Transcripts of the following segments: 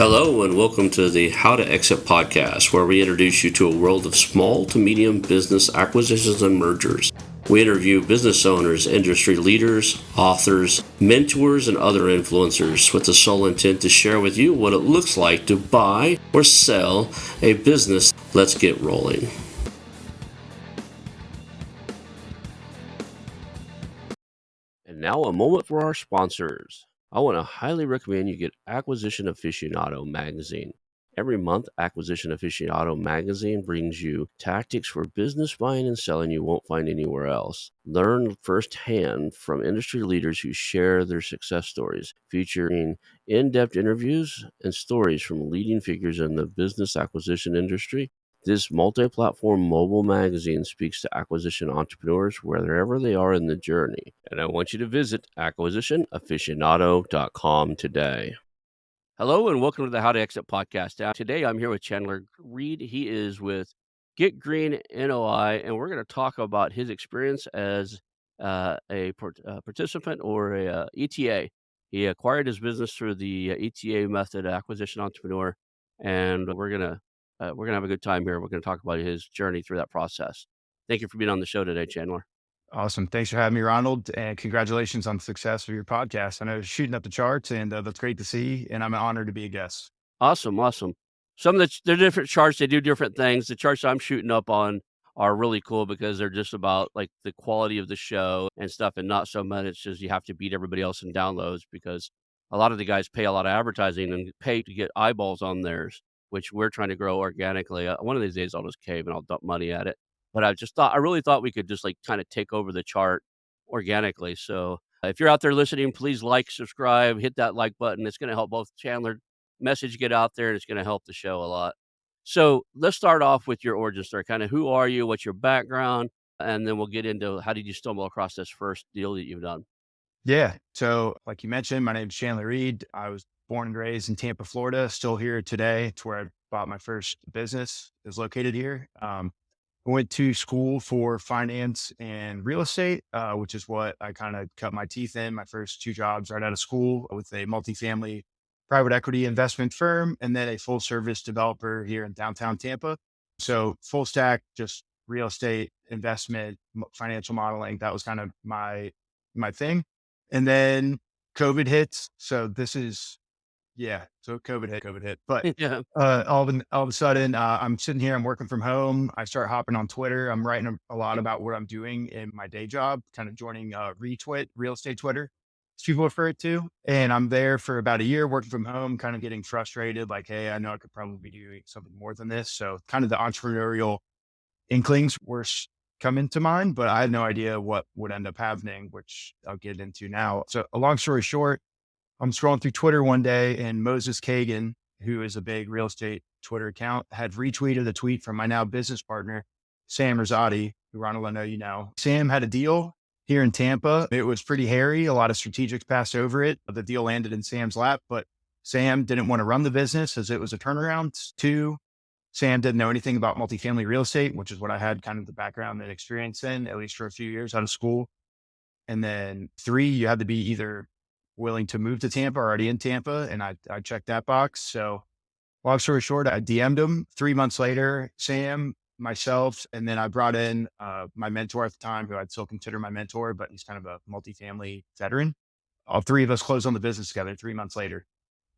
Hello, and welcome to the How to Exit podcast, where we introduce you to a world of small to medium business acquisitions and mergers. We interview business owners, industry leaders, authors, mentors, and other influencers with the sole intent to share with you what it looks like to buy or sell a business. Let's get rolling. And now a moment for our sponsors. I want to highly recommend you get Acquisition Aficionado magazine. Every month, Acquisition Aficionado magazine brings you tactics for business buying and selling you won't find anywhere else. Learn firsthand from industry leaders who share their success stories, featuring in-depth interviews and stories from leading figures in the business acquisition industry. This multi-platform mobile magazine speaks to acquisition entrepreneurs wherever they are in the journey. And I want you to visit acquisitionaficionado.com today. Hello and welcome to the How to Exit podcast. Today I'm here with Chandler Reed. He is with Get Green NOI, and we're going to talk about his experience as a participant or a ETA. He acquired his business through the ETA method, acquisition entrepreneur, and we're gonna have a good time here. We're gonna talk about his journey through that process. Thank you for being on the show today, Chandler. Awesome. Thanks for having me, Ronald. And congratulations on the success of your podcast. I know it's shooting up the charts, and that's great to see. And I'm honored to be a guest. Awesome, awesome. Some of they're different charts. They do different things. The charts I'm shooting up on are really cool because they're just about like the quality of the show and stuff, and not so much it's just you have to beat everybody else in downloads because a lot of the guys pay a lot of advertising and pay to get eyeballs on theirs, which we're trying to grow organically. One of these days I'll just cave and I'll dump money at it. But I really thought we could just like kind of take over the chart organically. So if you're out there listening, please like, subscribe, hit that like button. It's going to help both Chandler message get out there, and it's going to help the show a lot. So let's start off with your origin story. Kind of who are you? What's your background? And then we'll get into how did you stumble across this first deal that you've done? Yeah. So, like you mentioned, my name is Chandler Reed. I was born and raised in Tampa, Florida, still here today. It's where I bought my first business, is located here. I went to school for finance and real estate, which is what I kind of cut my teeth in. My first two jobs right out of school with a multifamily private equity investment firm and then a full service developer here in downtown Tampa. So full stack, just real estate, investment, financial modeling. That was kind of my thing. And then COVID hits. So this is so COVID hit. But Yeah. all of a sudden, I'm sitting here, I'm working from home. I start hopping on Twitter. I'm writing a lot about what I'm doing in my day job, kind of joining retweet real estate Twitter, as people refer it to. And I'm there for about a year working from home, kind of getting frustrated. Like, hey, I know I could probably be doing something more than this. So kind of the entrepreneurial inklings were coming to mind, but I had no idea what would end up happening, which I'll get into now. So a long story short, I'm scrolling through Twitter one day and Moses Kagan, who is a big real estate Twitter account, had retweeted a tweet from my now business partner, Sam Rosati, who Ronald, I know you know. Sam had a deal here in Tampa. It was pretty hairy. A lot of strategics passed over it. The deal landed in Sam's lap, but Sam didn't want to run the business as it was a turnaround. Two, Sam didn't know anything about multifamily real estate, which is what I had kind of the background and experience in, at least for a few years out of school. And then three, you had to be either willing to move to Tampa or already in Tampa. And I checked that box. So long story short, I DM'd him 3 months later, Sam, myself, and then I brought in my mentor at the time, who I'd still consider my mentor, but he's kind of a multifamily veteran. All three of us closed on the business together 3 months later.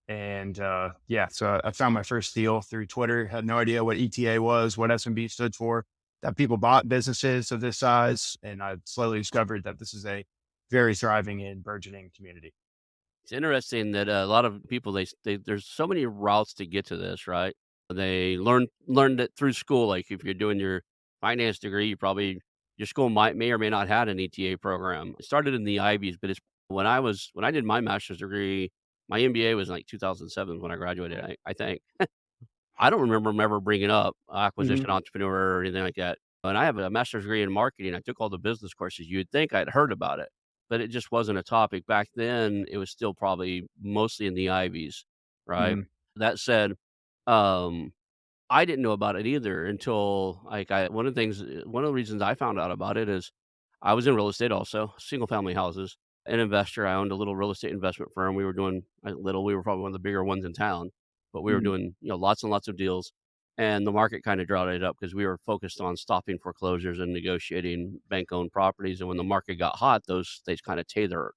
And so I found my first deal through Twitter, had no idea what ETA was, what SMB stood for, that people bought businesses of this size. And I slowly discovered that this is a very thriving and burgeoning community. It's interesting that a lot of people they there's so many routes to get to this, right? They learned it through school. Like if you're doing your finance degree, your school may or may not had an ETA program. It started in the Ivies, but it's when I did my master's degree, my MBA was in like 2007 when I graduated. I think I don't remember them ever bringing up Mhm. acquisition entrepreneur or anything like that. And I have a master's degree in marketing. I took all the business courses. You'd think I'd heard about it, but it just wasn't a topic. Back then, it was still probably mostly in the Ivies, right? Mhm. That said, um, I didn't know about it either until like one of the reasons I found out about it is I was in real estate also, single family houses, an investor. I owned a little real estate investment firm. We were doing we were probably one of the bigger ones in town. but we were Mhm. doing, lots and lots of deals, and the market kinda dried up because we were focused on stopping foreclosures and negotiating bank-owned properties, and when the market got hot, those states kinda tailor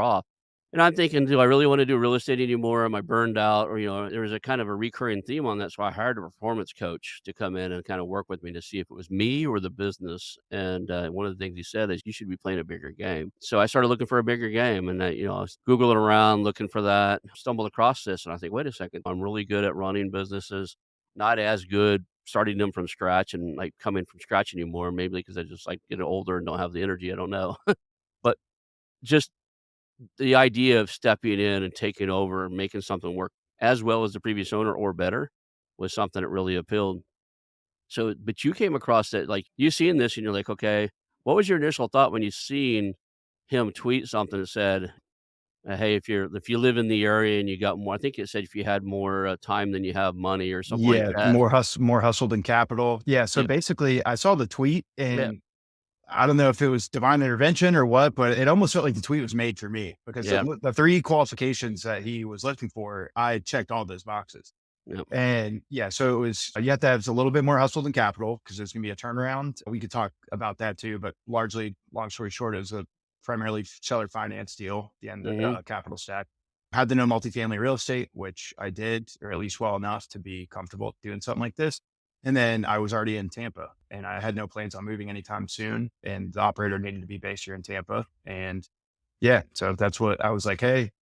off. And I'm thinking, "Do I really wanna do real estate anymore? Am I burned out?" Or, there was a kind of a recurring theme on that, so I hired a performance coach to come in and kinda work with me to see if it was me or the business, and, one of the things he said is, "You should be playing a bigger game." So I started looking for a bigger game, and I was Googling around looking for that, stumbled across this, and I think, "Wait a second, I'm really good at running businesses, not as good starting them from scratch and, like, coming from scratch anymore," maybe because I just, like, getting older and don't have the energy, I don't know. But just the idea of stepping in and taking over and making something work as well as the previous owner or better was something that really appealed. So, but you came across that, like, you seen this and you're like, "Okay," what was your initial thought when you seen him tweet something that said, "Hey, if you live in the area and you got more," I think it said, "If you had more, time than you have money," or something like Yeah, that. more hustle than capital. Yeah, so Yeah, basically, I saw the tweet, yeah, and I don't know if it was divine intervention or what, but it almost felt like the tweet was made for me because yeah, the 3 qualifications that he was looking for, I checked all those boxes. yeah, And yeah, so it was you have to have a little bit more hustle than capital because there's gonna be a turnaround. We could talk about that too, but largely, long story short, it was a primarily seller finance deal, the end of the mhm. capital stack. Had to know multifamily real estate, which I did, or at least well enough to be comfortable doing something like this. And then I was already in Tampa and I had no plans on moving anytime soon. And the operator needed to be based here in Tampa. And yeah, so that's what I was like, hey,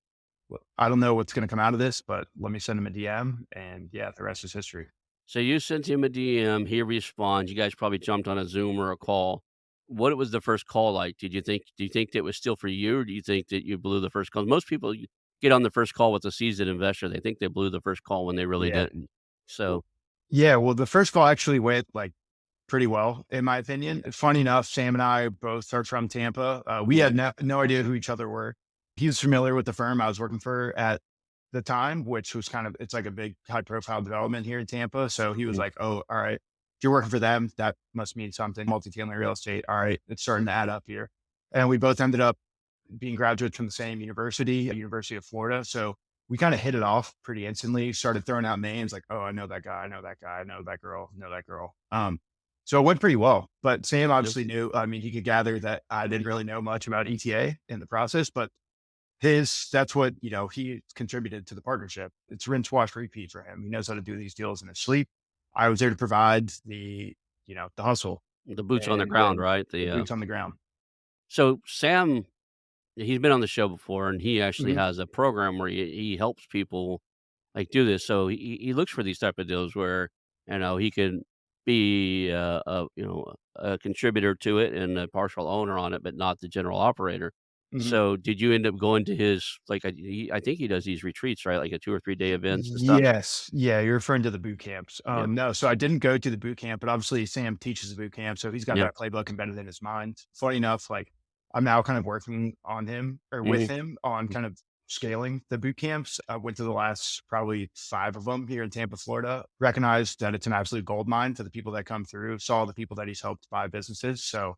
well, I don't know what's going to come out of this, but let me send him a DM. And yeah, the rest is history. So you sent him a DM, he responds, you guys probably jumped on a Zoom or a call. What was the first call like? Do you think it was still for you, or do you think that you blew the first call? Most people get on the first call with a seasoned investor, they think they blew the first call when they really Yeah. didn't. Well, So, yeah. Well, the first call actually went like pretty well, in my opinion. Funny enough, Sam and I both are from Tampa. We mhm, had no idea who each other were. He was familiar with the firm I was working for at the time, which was kind of, it's like a big high profile development here in Tampa. So he was mhm, like, oh, all right. If you're working for them, that must mean something. Multifamily real estate. All right. It's starting to add up here. And we both ended up being graduates from the same university, University of Florida. So we kind of hit it off pretty instantly, started throwing out names like, oh, I know that guy, I know that guy, I know that girl, know that girl. So it went pretty well. But Sam yep, obviously knew, I mean, he could gather that I didn't really know much about ETA in the process, but that's what, he contributed to the partnership. It's rinse, wash, repeat for him. He knows how to do these deals in his sleep. I was there to provide the hustle the boots on the and ground, then right? the boots on the ground. So Sam, he's been on the show before, and he actually Mhm. has a program where he helps people, like, do this. So he looks for these type of deals where, he can be a contributor to it and a partial owner on it, but not the general operator. Mhm. So did you end up going to his, like, I think he does these retreats, right? Like a 2 or 3 day events and stuff? Yes. Yeah, you're referring to the boot camps. Yep, No, so I didn't go to the boot camp, but obviously Sam teaches the boot camp, so he's got yep, that playbook embedded in his mind. Funny enough, like I'm now kind of working on him or with mhm, him on kind of scaling the boot camps. I went to the last probably 5 of them here in Tampa, Florida. Recognized that it's an absolute gold mine to the people that come through, saw the people that he's helped buy businesses. So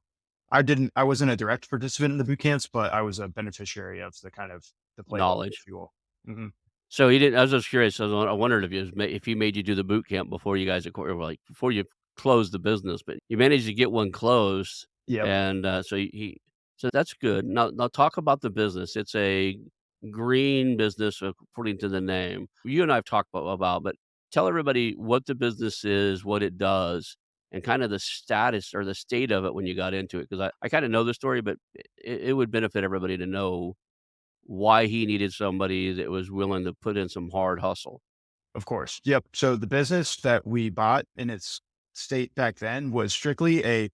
I wasn't a direct participant in the boot camps, but I was a beneficiary of the kind of the playbook, if knowledge. you will. Mhm. So he didn't, I was just curious, I wondered if he made you do the boot camp before you guys before you closed the business, but you managed to get one closed, Yep. and, so that's good. Now talk about the business. It's a green business according to the name. You and I have talked about, but tell everybody what the business is, what it does, and kinda the status or the state of it when you got into it, 'cause I kinda know the story, but it would benefit everybody to know why he needed somebody that was willing to put in some hard hustle. Of course. Yep. So the business that we bought in its state back then was strictly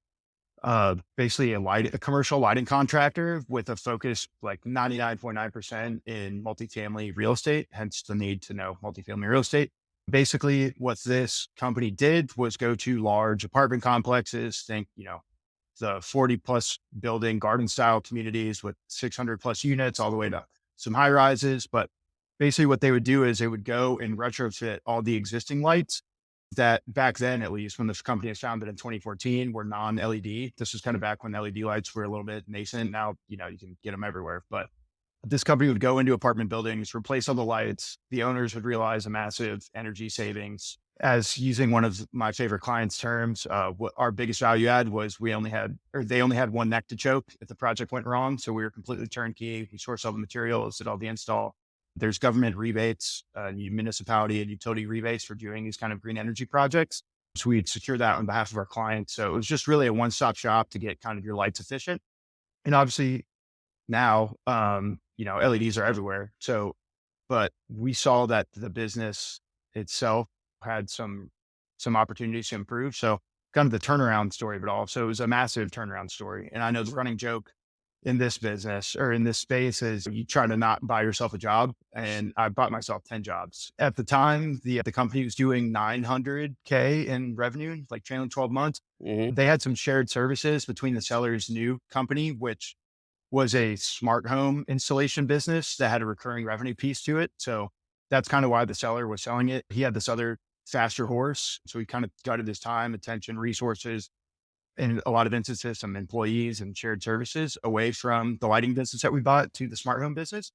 basically a commercial lighting contractor with a focus like 99.9% in multifamily real estate, hence the need to know multifamily real estate. Basically, what this company did was go to large apartment complexes, think, the 40 plus building garden style communities with 600 plus units all the way to some high rises. But basically what they would do is they would go and retrofit all the existing lights that back then, at least when this company was founded in 2014, were non-LED. This was kind of back when LED lights were a little bit nascent. Now, you can get them everywhere, but This company would go into apartment buildings, replace all the lights. The owners would realize a massive energy savings. As using one of my favorite clients' terms, what our biggest value add was they only had one neck to choke if the project went wrong. So we were completely turnkey. We sourced all the materials, did all the install. There's government rebates, municipality and utility rebates for doing these kind of green energy projects. So we'd secure that on behalf of our clients. So it was just really a one-stop shop to get kind of your lights efficient. And obviously now, LEDs are everywhere. So, but we saw that the business itself had some opportunities to improve. So, kind of the turnaround story of it all. So, it was a massive turnaround story. And I know the running joke in this business or in this space is you try to not buy yourself a job. And I bought myself 10 jobs. At the time, the company was doing 900K in revenue, like trailing 12 months. Mhm. They had some shared services between the seller's new company, which was a smart home installation business that had a recurring revenue piece to it. So that's kind of why the seller was selling it. He had this other faster horse. So he kind of gutted his time, attention, resources, in a lot of instances, some employees and shared services away from the lighting business that we bought to the smart home business.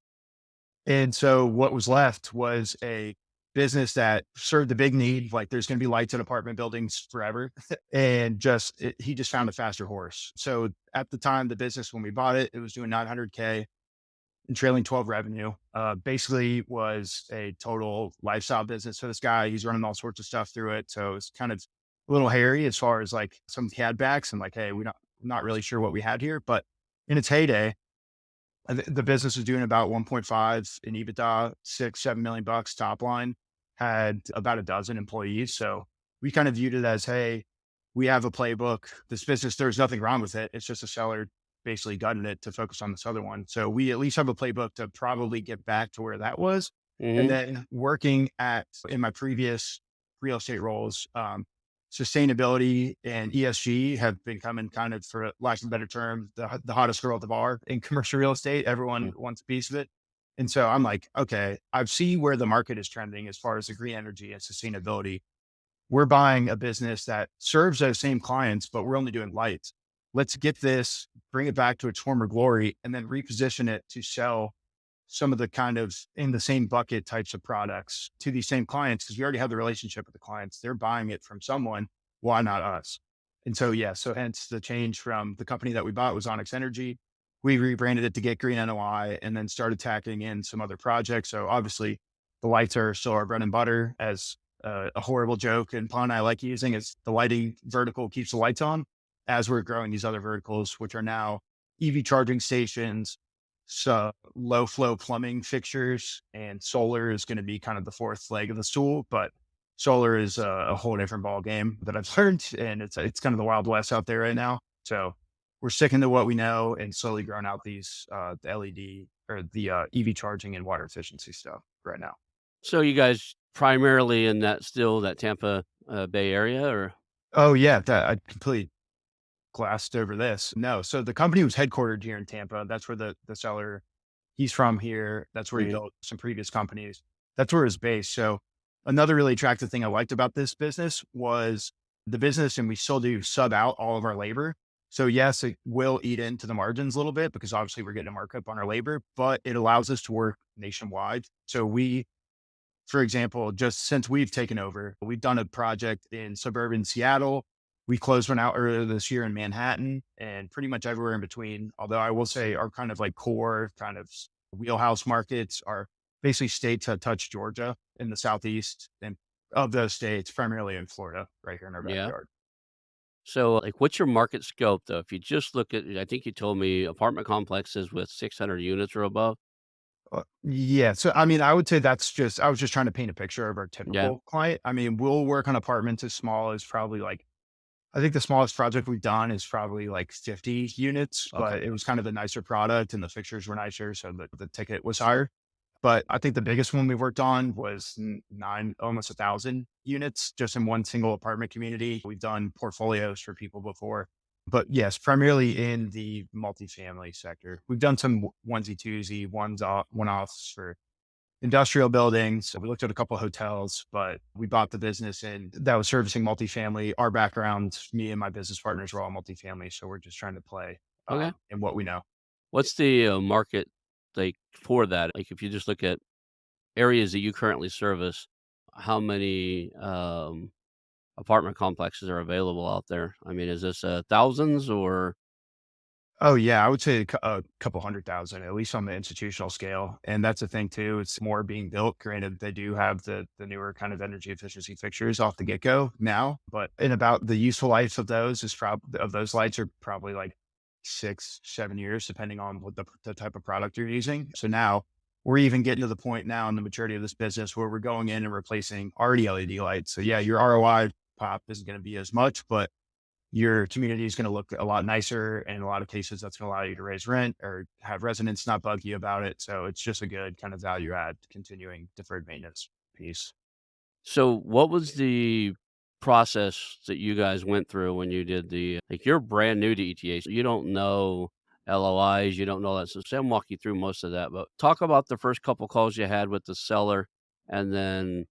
And so what was left was a business that served the big need, like there's going to be lights in apartment buildings forever. And he just found a faster horse. So at the time, the business, when we bought it, it was doing 900K in trailing 12 revenue. Basically was a total lifestyle business. So this guy, he's running all sorts of stuff through it. So it's kind of a little hairy as far as like some CAD backs and like, hey, not really sure what we had here, but in its heyday, the business was doing about 1.5 in EBITDA, 6, 7 million bucks top line, had about a dozen employees. So we kind of viewed it as, hey, we have a playbook. This business, there's nothing wrong with it. It's just a seller basically gutting it to focus on this other one. So we at least have a playbook to probably get back to where that was. And Mhm. then working in my previous real estate roles, sustainability and ESG have been coming kind of, for lack of a better term, the hottest girl at the bar in commercial real estate. Everyone Mm. wants a piece of it. And so I'm like, okay, I see where the market is trending as far as the green energy and sustainability. We're buying a business that serves those same clients, but we're only doing lights. Let's get this, bring it back to its former glory, and then reposition it to sell some of the kind of in the same bucket types of products to these same clients because we already have the relationship with the clients. They're buying it from someone. Why not us? And so, yeah, so hence the change from the company that we bought was Onyx Energy. We rebranded it to Get Green NOI and then started tacking in some other projects. So obviously, the lights are still our bread and butter. As a horrible joke and pun I like using is the lighting vertical keeps the lights on as we're growing these other verticals, which are now EV charging stations, so low flow plumbing fixtures, and solar is going to be kind of the fourth leg of the stool. But solar is a whole different ball game that I've learned, and it's kind of the wild west out there right now. So we're sticking to what we know and slowly growing out these the LED or the EV charging and water efficiency stuff right now. So you guys primarily in that Tampa, Bay area, or? Oh yeah, that I completely glassed over this. No, so the company was headquartered here in Tampa. That's where the seller, he's from here. That's where he Mhm. built some previous companies. That's where it's based. So another really attractive thing I liked about this business was the business, and we still do sub out all of our labor. So yes, it will eat into the margins a little bit because obviously we're getting a markup on our labor, but it allows us to work nationwide. So for example, just since we've taken over, we've done a project in suburban Seattle. We closed one out earlier this year in Manhattan and pretty much everywhere in between. Although I will say our kind of like core kind of wheelhouse markets are basically states that touch Georgia in the Southeast, and of those states, primarily in Florida, right here in our Yeah. backyard. So, like, what's your market scope, though? If you just look at, I think you told me apartment complexes with 600 units or above? Yeah. So, I mean, I would say I was just trying to paint a picture of our Yeah. typical client. I mean, we'll work on apartments as small as probably like I think the smallest project we've done is probably like 50 units, Okay. but it was kind of a nicer product and the fixtures were nicer. So the ticket was higher. But I think the biggest one we worked on was almost 1,000 units just in one single apartment community. We've done portfolios for people before, but yes, primarily in the multifamily sector. We've done some onesie twosie, one offs for industrial buildings. We looked at a couple of hotels, but we bought the business and that was servicing multifamily. Our background, me and my business partners were all multifamily. So we're just trying to play Okay. in what we know. What's the market? like, for that? Like, if you just look at areas that you currently service, how many, apartment complexes are available out there? I mean, is this, thousands or Oh, yeah, I would say a couple 100,000, at least on the institutional scale, and that's the thing too, it's more being built. Granted, they do have the newer kind of energy efficiency fixtures off the get-go now, but in about the useful life of those is of those lights are probably, like, 6, 7 years, depending on what the type of product you're using. So now, we're even getting to the point now in the maturity of this business where we're going in and replacing already LED lights. So, yeah, your ROI pop isn't gonna be as much, but your community is going to look a lot nicer. And in a lot of cases, that's going to allow you to raise rent or have residents not bug you about it. So it's just a good kind of value add, continuing deferred maintenance piece. so what was the process that you guys went through when you did like, you're brand new to ETA, so you don't know LOIs, you don't know that, so Sam walk you through most of that, but talk about the first couple calls you had with the seller, and then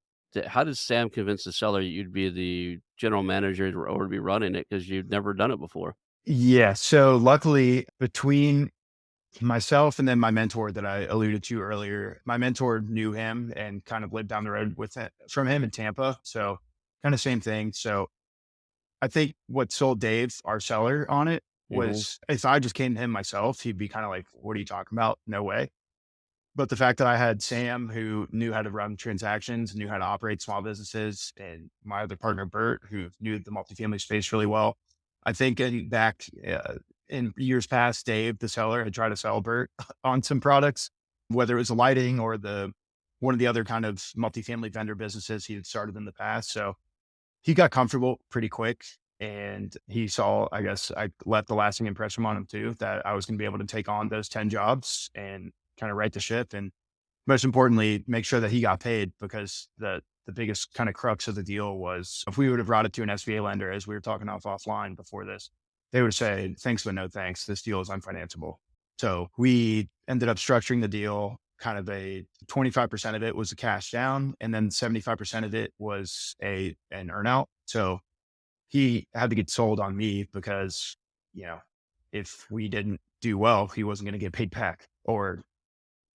how did Sam convince the seller you'd be the general manager or be running it because 'cause you've never done it before? Yeah. So luckily, between myself and then my mentor that I alluded to earlier, my mentor knew him and kind of lived down the road from him in Tampa. So kind of same thing. So I think what sold Dave, our seller, on it Mhm. was if I just came to him myself, he'd be kind of like, "What are you talking about? No way." But the fact that I had Sam who knew how to run transactions, knew how to operate small businesses, and my other partner, Bert, who knew the multifamily space really well. I think getting back in years past, Dave, the seller, had tried to sell Bert on some products, whether it was the lighting or the one of the other kind of multifamily vendor businesses he had started in the past. So he got comfortable pretty quick. And he saw, I guess I left the lasting impression on him too, that I was going to be able to take on those 10 jobs and kind of right the ship. And most importantly, make sure that he got paid because the biggest kind of crux of the deal was if we would have brought it to an SBA lender, as we were talking offline before this, they would say, thanks, but no thanks. This deal is unfinanceable. So we ended up structuring the deal kind of a 25% of it was a cash down, and then 75% of it was an earnout. So he had to get sold on me because, you know, if we didn't do well, he wasn't going to get paid back or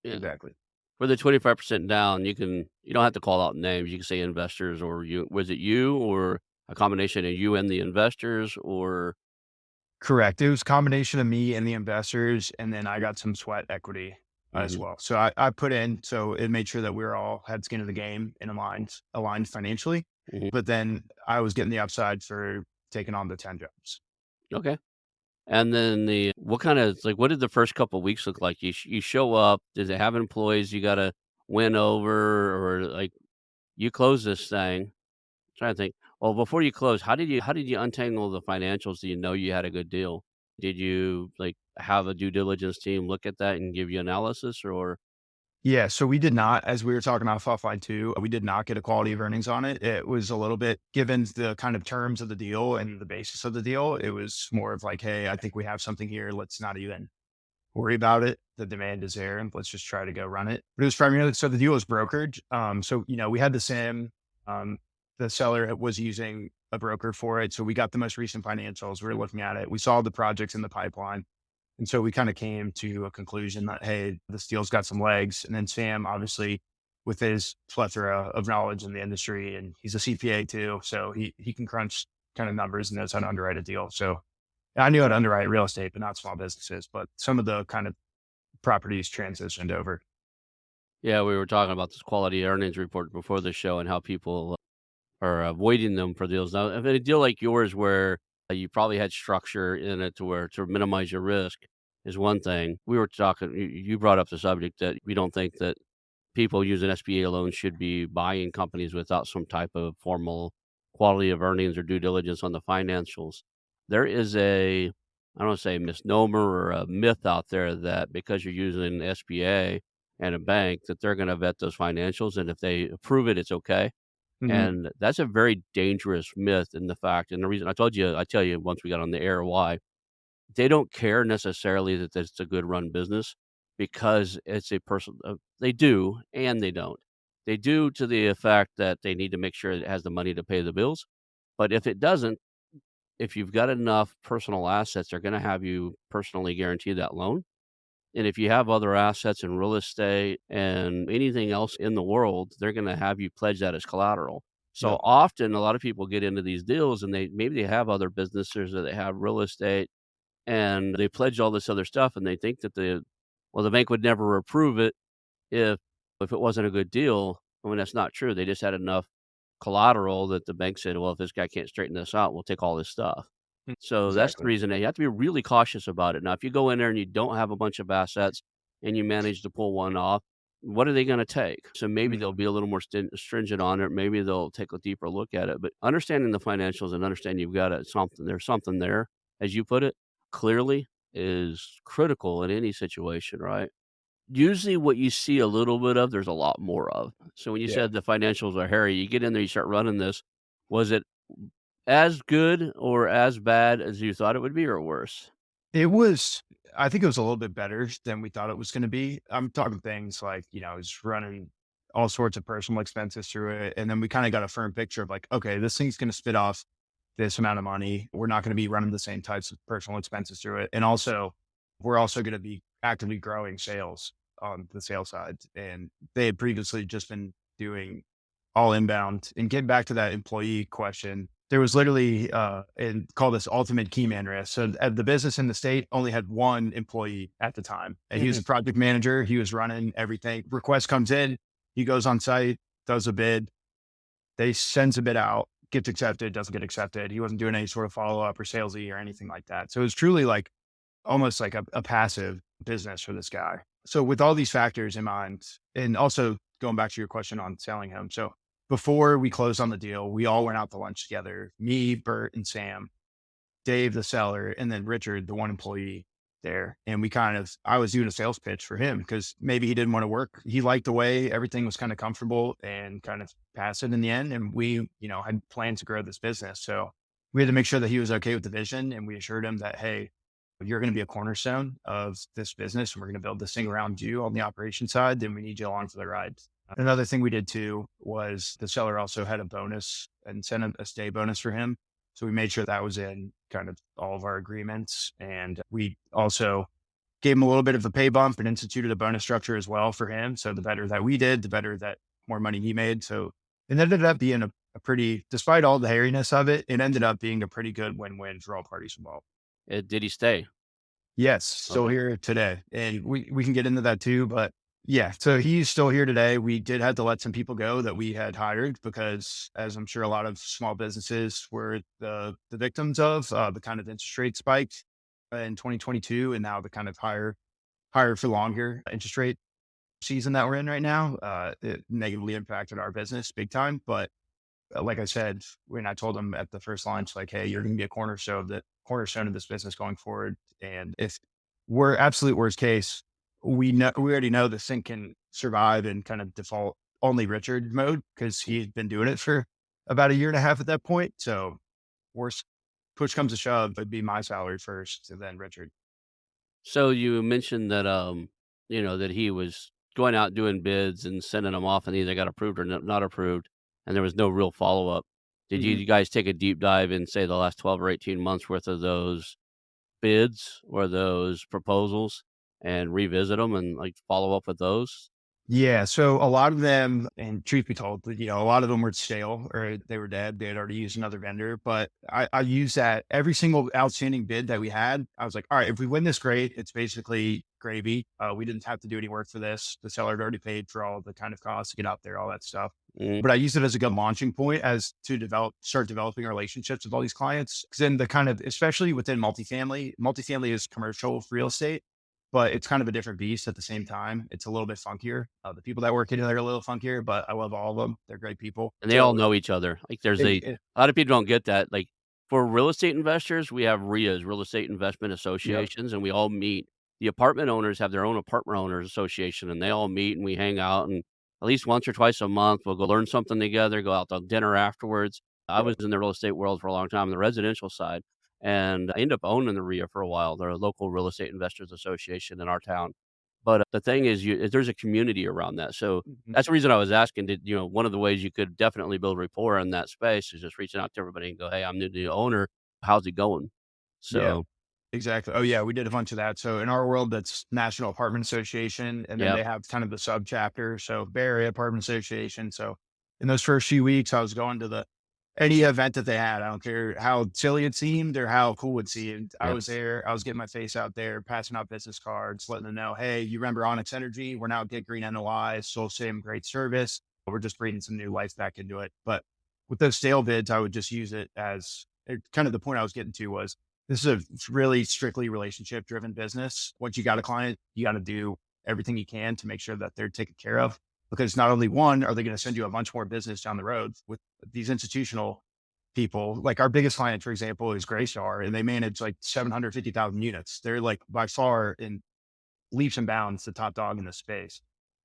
Yeah. exactly. For the 25% down, you don't have to call out names, you can say investors or you was it you or a combination of you and the investors or Correct. It was a combination of me and the investors, and then I got some sweat equity as mhm, well. So I put in, so it made sure that we were all had skin in the game and aligned financially. mhm, But then I was getting the upside for taking on the 10 jobs. okay. And then what kinda like, what did the first couple weeks look like? You show up, does it have employees you gotta win over or, like, you close this thing trying to think. Well, before you close, how did you untangle the financials? Do you know you had a good deal? Did you, like, have a due diligence team look at that and give you analysis or Yeah, so we did not, as we were talking off offline too, we did not get a quality of earnings on it. It was a little bit given the kind of terms of the deal and the basis of the deal. It was more of like, hey, I think we have something here. Let's not even worry about it. The demand is there, and let's just try to go run it. But it was primarily so the deal was brokered. So we had the SIM. Um, the seller was using a broker for it, so we got the most recent financials. We were looking at it. We saw the projects in the pipeline, and so we kind of came to a conclusion that hey, this deal's got some legs. And then Sam, obviously, with his plethora of knowledge in the industry, and he's a CPA too, so he can crunch kind of numbers and knows how to underwrite a deal. So I knew how to underwrite real estate, but not small businesses. But some of the kind of properties transitioned over. yeah, we were talking about this quality earnings report before the show and how people are avoiding them for deals. Now, if a deal like yours where you probably had structure in it to where to minimize your risk is one thing. We were talking, you brought up the subject that we don't think that people using SBA loans should be buying companies without some type of formal quality of earnings or due diligence on the financials. There is I don't want to say misnomer or a myth out there that because you're using SBA and a bank, that they're going to vet those financials. And if they approve it, it's okay. Mhm. And that's a very dangerous myth in the fact. And the reason I tell you once we got on the air why they don't care necessarily that it's a good run business because it's a person they do and they don't. They do to the effect that they need to make sure it has the money to pay the bills, but if it doesn't, if you've got enough personal assets, they're gonna have you personally guarantee that loan, And if you have other assets in real estate and anything else in the world, they're gonna have you pledge that as collateral. So Yep. often, a lot of people get into these deals and they have other businesses or they have real estate and they pledge all this other stuff and they think that the bank would never approve it if it wasn't a good deal. When that's not true. They just had enough collateral that the bank said, "Well, if this guy can't straighten this out, we'll take all this stuff." Mm, So that's the exactly. reason that you have to be really cautious about it. Now, if you go in there and you don't have a bunch of assets and you manage to pull one off, what are they gonna take? So maybe they'll Mhm. be a little more stringent on it. Maybe they'll take a deeper look at it. But understanding the financials and understanding you've got there's something there, as you put it, clearly is critical in any situation, right? Usually what you see a little bit of, there's a lot more of. So when you Yeah. said the financials are hairy, you get in there, you start running this. Was it as good or as bad as you thought it would be or worse? It was I think it was a little bit better than we thought it was gonna be. I'm talking things like, I was running all sorts of personal expenses through it, and then we kinda got a firm picture of like, "Okay, this thing's gonna spit off this amount of money. We're not gonna be running the same types of personal expenses through it, and also, we're also gonna be actively growing sales on the sales side." And they had previously just been doing all inbound. And getting back to that employee question, there was literally and call this ultimate key man risk. So the business in the state only had one employee at the time, and he was Mhm. a project manager. He was running everything. Request comes in, he goes on site, does a bid, they sends a bid out, gets accepted, doesn't get accepted. He wasn't doing any sort of follow up or salesy or anything like that. So it was truly like almost like a passive business for this guy. So with all these factors in mind, and also going back to your question on selling him. So before we closed on the deal, we all went out to lunch together, me, Bert, and Sam, Dave, the seller, and then Richard, the one employee there. And I was doing a sales pitch for him because maybe he didn't want to work. He liked the way everything was kind of comfortable and kind of passive in the end. And we, had plans to grow this business. So we had to make sure that he was okay with the vision. And we assured him that, hey, you're going to be a cornerstone of this business and we're going to build this thing around you on the operation side. Then we need you along for the ride. Another thing we did too was the seller also had a bonus incentive, a stay bonus for him. So we made sure that was in kind of all of our agreements. And we also gave him a little bit of a pay bump and instituted a bonus structure as well for him. So the better that we did, the better that more money he made. So it ended up being a pretty, despite all the hairiness of it, it ended up being a pretty good win-win for all parties involved. Did he stay? Yes, still Okay. here today. And we can get into that too. But yeah, so he's still here today. We did have to let some people go that we had hired because, as I'm sure a lot of small businesses were the victims of, the kind of interest rate spikes in 2022, and now the kind of higher for longer interest rate season that we're in right now. It negatively impacted our business big time. But like I said, when I told them at the first launch, like, "Hey, you're going to be a cornerstone of this business going forward." And if we're absolute worst case, we already know this thing can survive in kind of default only Richard mode because he's been doing it for about a year and a half at that point. So worst push comes to shove, it'd be my salary first and then Richard. So you mentioned that, that he was going out doing bids and sending them off and either got approved or not approved, and there was no real follow-up. Did you Mhm. you guys take a deep dive in, say, the last 12 or 18 months worth of those bids or those proposals and revisit them and, like, follow up with those? Yeah, so a lot of them, and truth be told, a lot of them were stale or they were dead. They had already used another vendor. But I used that every single outstanding bid that we had. I was like, all right, if we win this, great. It's basically gravy. We didn't have to do any work for this. The seller had already paid for all the kind of costs to get out there, all that stuff. Mm. But I used it as a good launching point as to start developing relationships with all these clients. Because then the kind of, especially within multifamily is commercial real estate, but it's kind of a different beast at the same time. It's a little bit funkier. The people that work in it are a little funkier, but I love all of them. They're great people. And they all So know each other. Like, there's it, a lot of people don't get that. Like, for real estate investors, we have RIAs, real estate investment yep, associations, and we all meet. The apartment owners have their own apartment owners association, and they all meet and we hang out. And at least once or twice a month, we'll go learn something together, go out to dinner afterwards. I yep. was in the real estate world for a long time, on the residential side, and I ended up owning the RIA for a while. They're a local real estate investors association in our town. But the thing is there's a community around that. So Mhm. that's the reason I was asking, one of the ways you could definitely build rapport in that space is just reaching out to everybody and go, "Hey, I'm the new owner. How's it going?" Yeah. So Exactly. Oh, yeah, we did a bunch of that. So in our world, that's National Apartment Association, and then Yep, they have kind of the sub chapter. So Bay Area Apartment Association. So in those first few weeks, I was going to the any event that they had. I don't care how silly it seemed or how cool it seemed. I yep. was there. I was getting my face out there, passing out business cards, letting them know, hey, you remember Onyx Energy? We're now Get Green NOI, Soul Sim, great service. We're just breathing some new life back into it. But with those stale bids, I would just use it as kind of the point I was getting to was this is a really strictly relationship driven business. Once you got a client, you got to do everything you can to make sure that they're taken care of. Because not only one, are they going to send you a bunch more business down the road with these institutional people. Like our biggest client, for example, is Graystar, and they manage like 750,000 units. They're like by far in leaps and bounds the top dog in the space.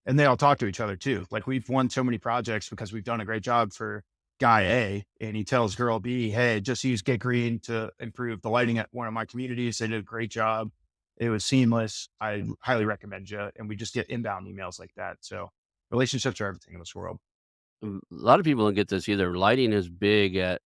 And they all talk to each other too. Like we've won so many projects because we've done a great job for guy A, and he tells girl B, hey, just use Get Green to improve the lighting at one of my communities. They did a great job. It was seamless. I highly recommend you. And we just get inbound emails like that. So relationships are everything in this world. A lot of people don't get this either. Lighting is big at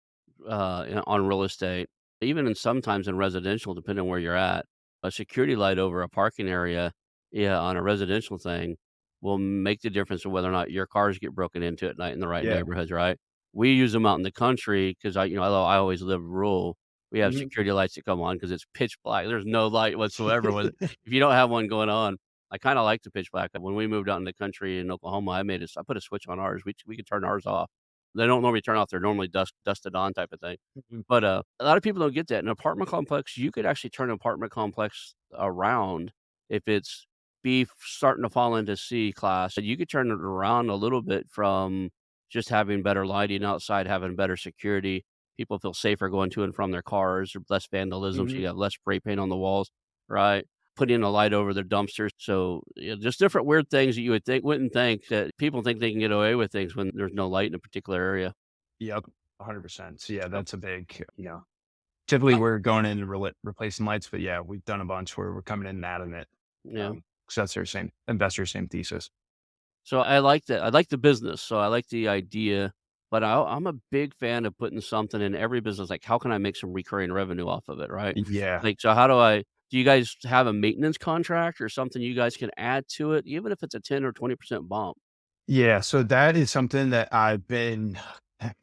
on real estate, even in sometimes in residential, depending on where you're at. A security light over a parking area, yeah, on a residential thing will make the difference of whether or not your cars get broken into at night in the right Yeah. neighborhoods, right? We use them out in the country because I always live rural. We have Mhm. security lights that come on because it's pitch black. There's no light whatsoever with it. If you don't have one going on, I kinda like the pitch black. When we moved out in the country in Oklahoma, I put a switch on ours. We could turn ours off. They don't normally turn off, they're normally dusted on type of thing. Mhm. But, a lot of people don't get that. In an apartment complex, you could actually turn an apartment complex around if it's B starting to fall into C class. You could turn it around a little bit from just having better lighting outside, having better security. People feel safer going to and from their cars, or less vandalism, so Mhm. you got less spray paint on the walls, right? Putting a light over their dumpsters. So, just different weird things that you wouldn't think that people think they can get away with things when there's no light in a particular area. Yep. 100%. So yeah, So, that's a big, typically uh, we're going in and replacing lights, but yeah, we've done a bunch where we're coming in and adding it. yeah. So that's their same investor, same thesis. So I like that. I like the business, so I like the idea, but I'm a big fan of putting something in every business, like, how can I make some recurring revenue off of it, right? Yeah. Like, so do you guys have a maintenance contract or something you guys can add to it, even if it's a 10 or 20% bump? Yeah. So that is something that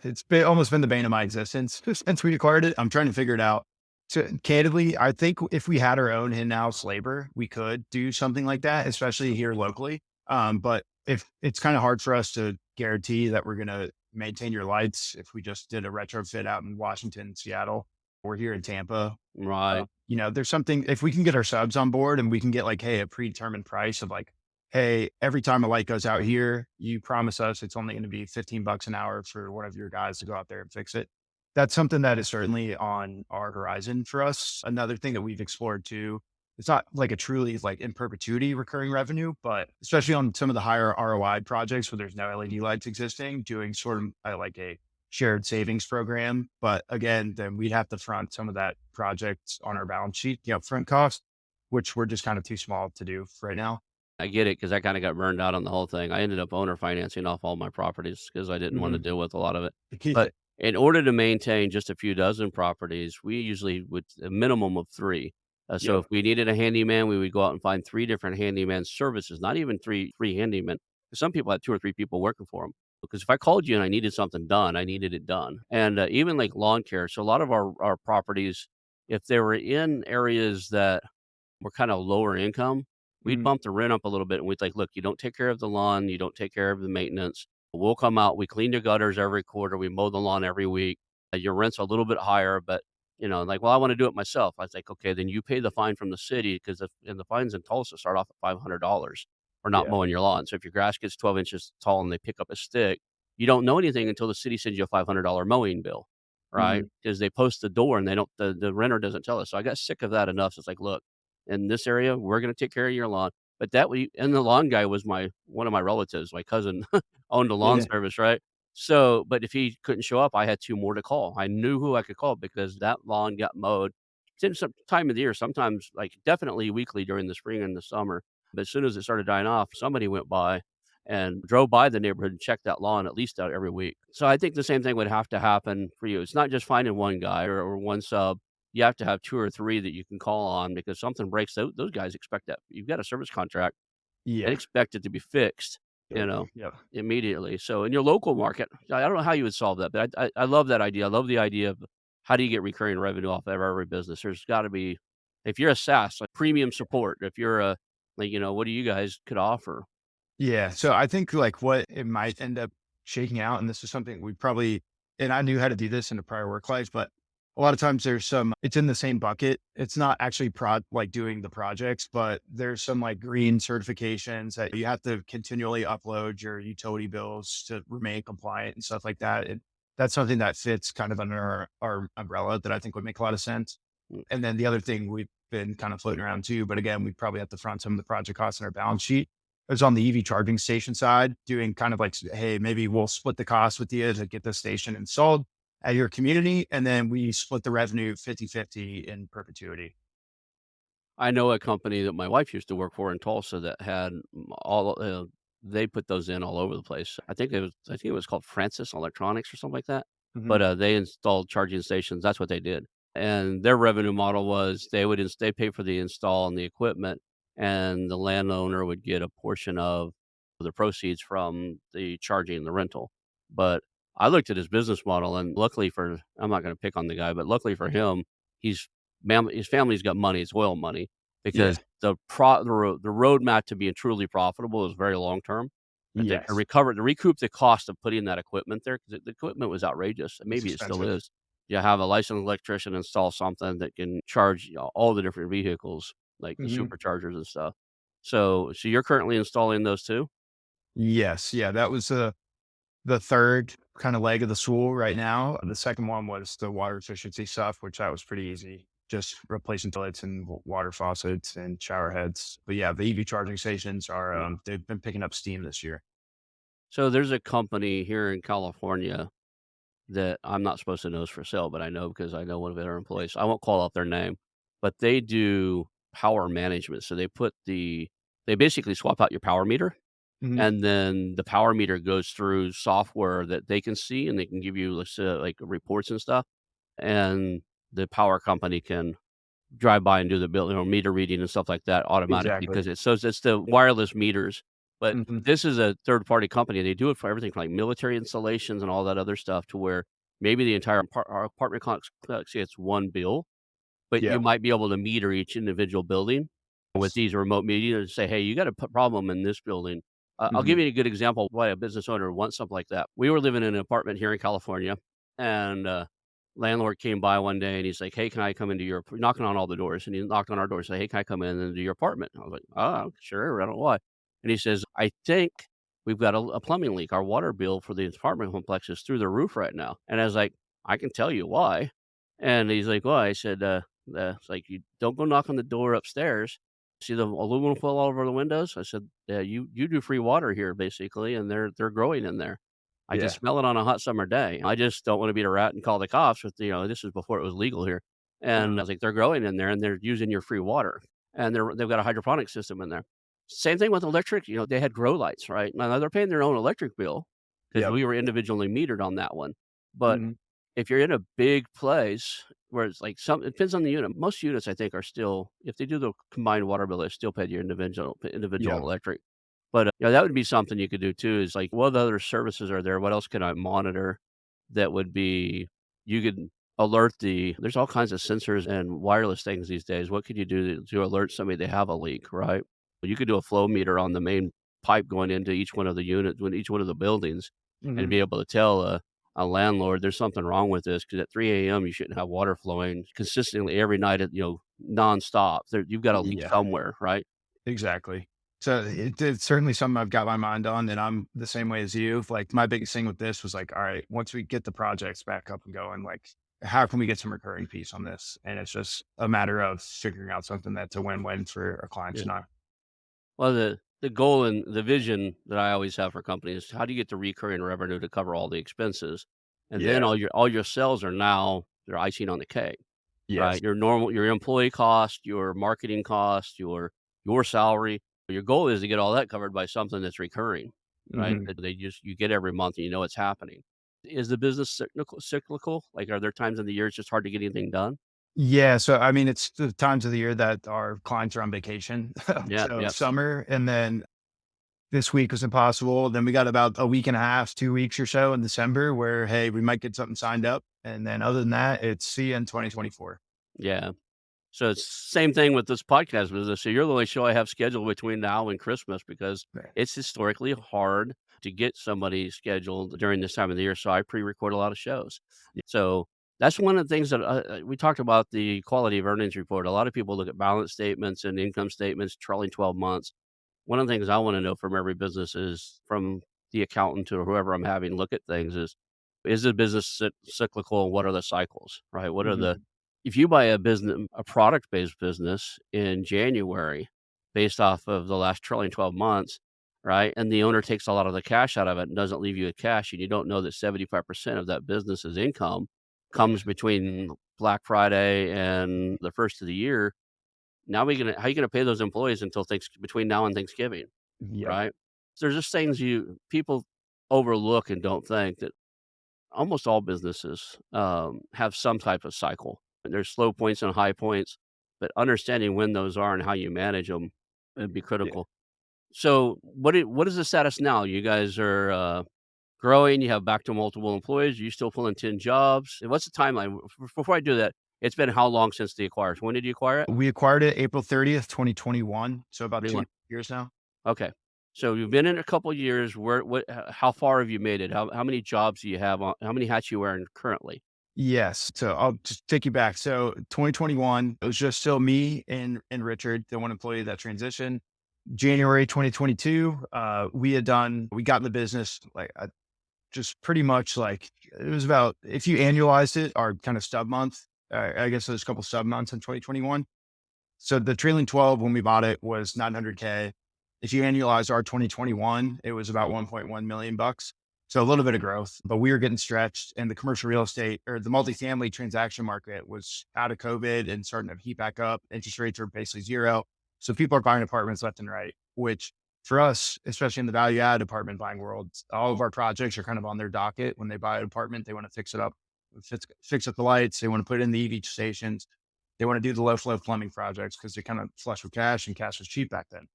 it's been almost been the bane of my existence since we acquired it. I'm trying to figure it out. So candidly, I think if we had our own in-house labor, we could do something like that, especially here locally. But if it's kind of hard for us to guarantee that we're going to maintain your lights if we just did a retrofit out in Washington, Seattle, or here in Tampa. Right, There's something if we can get our subs on board and we can get like, hey, a predetermined price of like, hey, every time a light goes out here, you promise us it's only going to be 15 bucks an hour for one of your guys to go out there and fix it. That's something that is certainly on our horizon for us. Another thing that we've explored too, it's not like a truly like in perpetuity recurring revenue, but especially on some of the higher ROI projects where there's no LED lights existing, doing sort of like a shared savings program. But again, then we'd have to front some of that project on our balance sheet, the upfront cost, which we're just kind of too small to do for right now. I get it because I kinda got burned out on the whole thing. I ended up owner financing off all my properties because I didn't wanna Mhm. deal with a lot of it. Yeah. But in order to maintain just a few dozen properties, we usually would a minimum of 3. So Yep. if we needed a handyman, we would go out and find 3 different handyman services, not even 3 free handymen. 'Cause some people had 2 or 3 people working for them. Because if I called you and I needed something done, I needed it done. And, even like lawn care, so a lot of our properties, if they were in areas that we're kinda lower income, we'd Mhm. bump the rent up a little bit, and we'd like, "Look, you don't take care of the lawn, you don't take care of the maintenance. We'll come out, we clean the gutters every quarter, we mow the lawn every week. Your rent's a little bit higher, but" like, "Well, I wanna do it myself." I was like, "Okay, then you pay the fine from the city because the fines in Tulsa start off at $500 for not Yeah. mowing your lawn. So if your grass gets 12 inches tall and they pick up a stick, you don't know anything until the city sends you a $500 mowing bill, right? Mhm. Because they post the door and they don't the renter doesn't tell us. So I got sick of that enough. So it's like, "Look, in this area, we're gonna take care of your lawn." But that we and the lawn guy was one of my relatives, my cousin owned a lawn Yeah. service, right? So, but if he couldn't show up, I had 2 more to call. I knew who I could call because that lawn got mowed. It's in some time of the year, sometimes, like, definitely weekly during the spring and the summer, but as soon as it started dying off, somebody went by and drove by the neighborhood and checked that lawn at least out every week. So I think the same thing would have to happen for you. It's not just finding one guy or one sub. you have to have 2 or 3 that you can call on because something breaks, those guys expect that. You've got a service contract, they Yeah, expect it to be fixed, you totally. know, Yeah. immediately. So in your local market, I don't know how you would solve that, but I love that idea. I love the idea of how do you get recurring revenue off of every business? There's gotta be if you're a SaaS, like premium support, if you're a like, what do you guys could offer? Yeah. So I think like what it might end up shaking out, and this is something we probably, and I knew how to do this in a prior work life, but a lot of times there's some, it's in the same bucket. It's not actually like doing the projects, but there's some like green certifications that you have to continually upload your utility bills to remain compliant and stuff like that. And that's something that fits kind of under our umbrella that I think would make a lot of sense. Mm, And then the other thing we've been kind of floating around too, but again, we probably have to front some of the project costs in our balance sheet. It was on the EV charging station side, doing kind of like, hey, maybe we'll split the cost with you to get the station installed at your community. And then we split the revenue 50-50 in perpetuity. I know a company that my wife used to work for in Tulsa that had all they put those in all over the place. I think it was called Francis Electronics or something like that, Hmm. but, they installed charging stations, that's what they did, and their revenue model was they pay for the install and the equipment, and the landowner would get a portion of the proceeds from the charging and the rental, but I looked at his business model, and luckily for I'm not gonna pick on the guy, but luckily for him, he's his family's got money, it's oil money, Yeah. because the roadmap to being truly profitable is very long term, and Yes. to recoup the cost of putting that equipment there, 'cause the equipment was outrageous, and It's maybe it still expensive. is. You have a licensed electrician install something that can charge, all the different vehicles, like the Hmm. superchargers and stuff. So you're currently installing those too? Yes. Yeah. That was the third kind of leg of the stool right now. The second one was the water efficiency stuff, which that was pretty easy. Just replacing toilets and water faucets and shower heads. But yeah, the EV charging stations are, Yeah. they've been picking up steam this year. So there's a company here in California that I'm not supposed to know is for sale, but I know because I know one of their employees. I won't call out their name, but they do power management. So they basically swap out your power meter, Mhm. and then the power meter goes through software that they can see, and they can give you, let's say, like reports and stuff, and the power company can drive by and do the bill, meter reading and stuff like that automatically Exactly. because it's the wireless meters. But Mhm. this is a third party company. They do it for everything from like military installations and all that other stuff to where maybe the entire apartment complex gets one bill, but you Yeah. might be able to meter each individual building with S these remote meters and say, "Hey, you got a problem in this building." I'll give Mhm. you a good example of why a business owner wants something like that. We were living in an apartment here in California, and landlord came by one day and he's like, "Hey, can I come into your?" Knocking on all the doors, and he knocked on our door and said, "Hey, can I come in into your apartment?" I was like, "Oh, sure. I don't know why." And he says, "I think we've got a plumbing leak. Our water bill for the apartment complex is through the roof right now." And I was like, "I can tell you why." And he's like, "Why?" I said, it's like, "You don't go knock on the door upstairs. See the aluminum foil all over the windows?" I said, "Yeah, you do free water here basically, and they're growing in there. I can Yeah. smell it on a hot summer day. I just don't wanna be a rat and call the cops with, this is before it was legal here." And I Uh-huh. was like, "They're growing in there, and they're using your free water, and they've got a hydroponic system in there." Same thing with electric, they had grow lights, right? Now they're paying their own electric bill because Yep. we were individually metered on that one, but Mhm. if you're in a big place where it's like it depends on the unit. Most units I think are still if they do the combined water bill, they still pay your individual Yeah. electric. But, that would be something you could do too is like, what other services are there? What else can I monitor that would be you could alert there's all kinds of sensors and wireless things these days. What could you do to alert somebody they have a leak, right? You could do a flow meter on the main pipe going into each one of the units, when each one of the buildings, and Mhm. be able to tell a landlord there's something wrong with this because at 3 a.m. you shouldn't have water flowing consistently every night at nonstop. You've got a leak Yeah. somewhere, right? Exactly. So it's certainly something I've got my mind on, and I'm the same way as you. Like my biggest thing with this was like, all right, once we get the projects back up and going, like, how can we get some recurring piece on this? And it's just a matter of figuring out something that's a win-win for our clients Yeah. and I. Well, the goal and the vision that I always have for companies, how do you get the recurring revenue to cover all the expenses? And then Yeah. all your sales are now they're icing on the cake, Yes. right? Your employee cost, your marketing cost, your salary. Your goal is to get all that covered by something that's recurring, right? Hmm. That you get every month and you know it's happening. Is the business cyclical? Like, are there times in the year it's just hard to get anything done? Yeah, so I mean, it's the times of the year that our clients are on vacation. Yep, So yep. summer, and then this week was impossible. Then we got about a week and a half, 2 weeks or so in December where, hey, we might get something signed up. And then other than that, it's see you in 2024. Yeah. So it's same thing with this podcast business. So you're the only show I have scheduled between now and Christmas because Right. it's historically hard to get somebody scheduled during this time of the year. So I pre-record a lot of shows. Yeah. So that's one of the things that we talked about the quality of earnings report. A lot of people look at balance statements and income statements trailing 12 months. One of the things I want to know from every business is from the accountant to whoever I'm having look at things is the business cyclical? What are the cycles, right? What are the Mhm. if you buy a product-based business in January based off of the last trailing 12 months, right, and the owner takes a lot of the cash out of it and doesn't leave you with cash, and you don't know that 75% of that business's income Yeah. comes between Black Friday and the 1st of the year, now we gonna how you gonna pay those employees until thanks between now and Thanksgiving, Yep. right? So there's just things you people overlook and don't think that almost all businesses, have some type of cycle, and there's slow points and high points, but understanding when those are and how you manage them would be Yeah. critical. So, what is the status now? You guys are, growing, you have back to multiple employees, are you still pulling 10 jobs? And what's the timeline? Before I do that, it's been how long since the acquire when did you acquire it? We acquired it April 30th, 2021. So about 21. 2 years now. Okay. So you've been in a couple years, where how far have you made it? How many jobs do you have on how many hats you wearing currently? Yes. So I'll just take you back. So 2021, it was just still me and Richard, the one employee that transitioned. January 2022, we got in the business like just pretty much like it was about if you annualized it, our kind of stub month. I guess there's a couple stub months in 2021. So the trailing 12 when we bought it was 900K. If you annualize our 2021, it was about 1.1 million bucks. So a little bit of growth, but we were getting stretched and the commercial real estate or the multifamily transaction market was out of COVID and starting to heat back up. Interest rates are basically zero. So people are buying apartments left and right, which for us, especially in the value add apartment buying world, all of our projects are kind of on their docket. When they buy an apartment, they want to fix it up, fix up the lights. They want to put in the EV stations. They want to do the low flow plumbing projects because they're kind of flush with cash and cash was cheap back then.